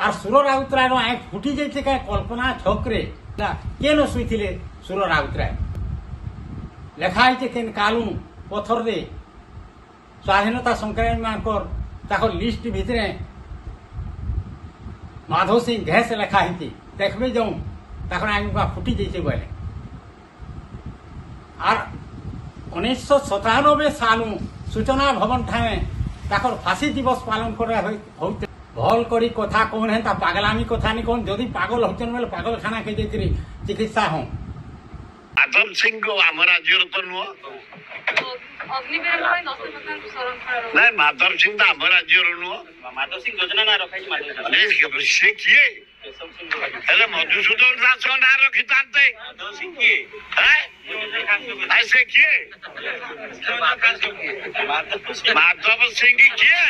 আর সুর রাউতরায় আখ ফুটি যাইছে কে কল্পনা ছকরে কেন শুইছিলে সুর রাউতরায় লেখা হয়েছে কেন কালু পথরে স্বাধীনতা সংগ্রামী মানকর তাকর লিস্ট ভিতরে মাধব সিং ঘেস লেখা হয়েছে দেখবে যাও তখন আঙুকা ফুটি যাইছে বলে আর 1997 সালু সূচনা ভবন ঠানে তাকর ফাঁসি দিবস পালন করা হইতে ভল করি কথা কোন হেন তা পাগলামি কথা নি কোন যদি পাগল হচ্ছেন বলে পাগলখানা কে যাই চিকিৎসা হন মাধব সিং को आम राज्य तो नुह नहीं माधव सिंह तो आम राज्य नुह माधव सिंह योजना ना रखा से किए मधुसूदन दास ना रखी तांते ऐसे किए माधव सिंह किए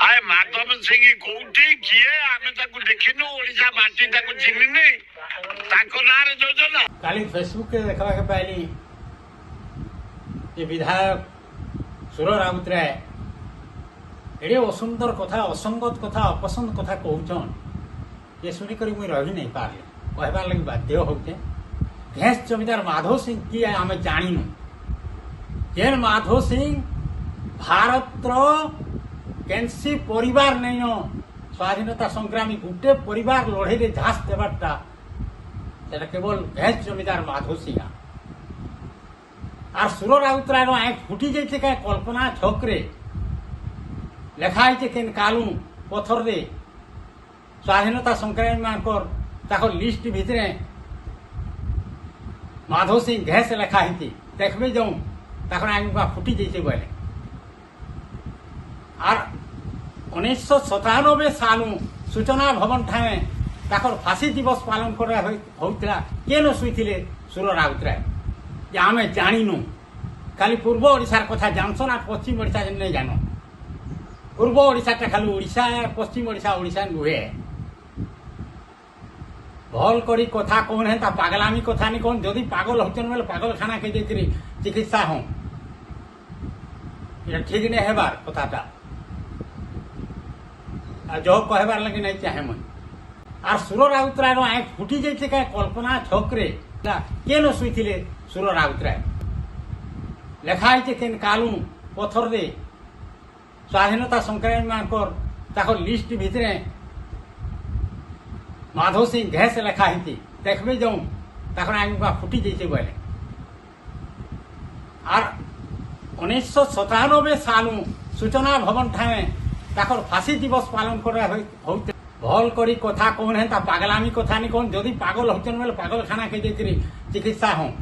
आए माधव सिंह कोठी किए आमे ताकू देखिनु ओडिसा माटी ताकू चिन्हिनी ताको नारे योजना काली फेसबुक के देखा के पहली ये विधायक सुर राउतराय एडे असुंदर कथा असंगत कथा अपसंद कथा कहउछन ये सुनी करी मुई रही नहीं पारे कहबार लगी बाध्य होते घेस जमीदार माधव सिंह की आम जानिनु जेन माधव सिंह भारत कैंसी परिवार नहीं स्वाधीनता संग्रामी गोटे परिवार लड़ाई रे झांस देवारटा सेटा केवल घेस जमीदार माधव सिंह আর সুর রাউতরায় আখ ফুটি যাইছে কে কল্পনা ছকরে লেখা হয়েছে কেন কালু পথরে স্বাধীনতা সংগ্রামী মানকর তাকর লিস্ট ভিতরে মাধব সিং ঘেস লেখা হয়েছে দেখবে যাও তখন আঙুকা ফুটি যাইছে বলে আর 1997 সালু সূচনা ভবন ঠানে তাকর ফাঁসি দিবস পালন করা হইতে কেন শুইছিলে সুর রাউতরায় যে আমি জানিনু খালি পূর্ব ওড়িশার কথা জানছ না পশ্চিম ওড়িশা নেই জান পূর্ব ওড়িশাটা খালি ওড়িশা পশ্চিম ওড়িশা ওড়িশা নুহে ভল করি কথা কোন হেন তা পাগলামি কথা নি কোন যদি পাগল হচ্ছেন বলে পাগলখানা কে যাই চিকিৎসা হন এটা ঠিক নেই হেবার কথাটা আর যহ কহবার লাগে নাই চাহে মই আর সুর রাউতরায় আখ ফুটি যাইছে কে কল্পনা ছকরে কেন শুইছিলে সুর রাউতরায় লেখা হয়েছে কেন কালু পথরে স্বাধীনতা সংগ্রামী মানকর তাকর লিস্ট ভিতরে মাধব সিং ঘেস লেখা হয়েছে দেখবে যাও তখন আঙুকা ফুটি যাইছে বলে আর 1997 সালু সূচনা ভবন ঠানে তাকর ফাঁসি দিবস পালন করা হইতে ভল করি কথা কোন হেন তা পাগলামি কথা নি কোন যদি পাগল হচ্ছেন বলে পাগলখানা কে যাই চিকিৎসা হন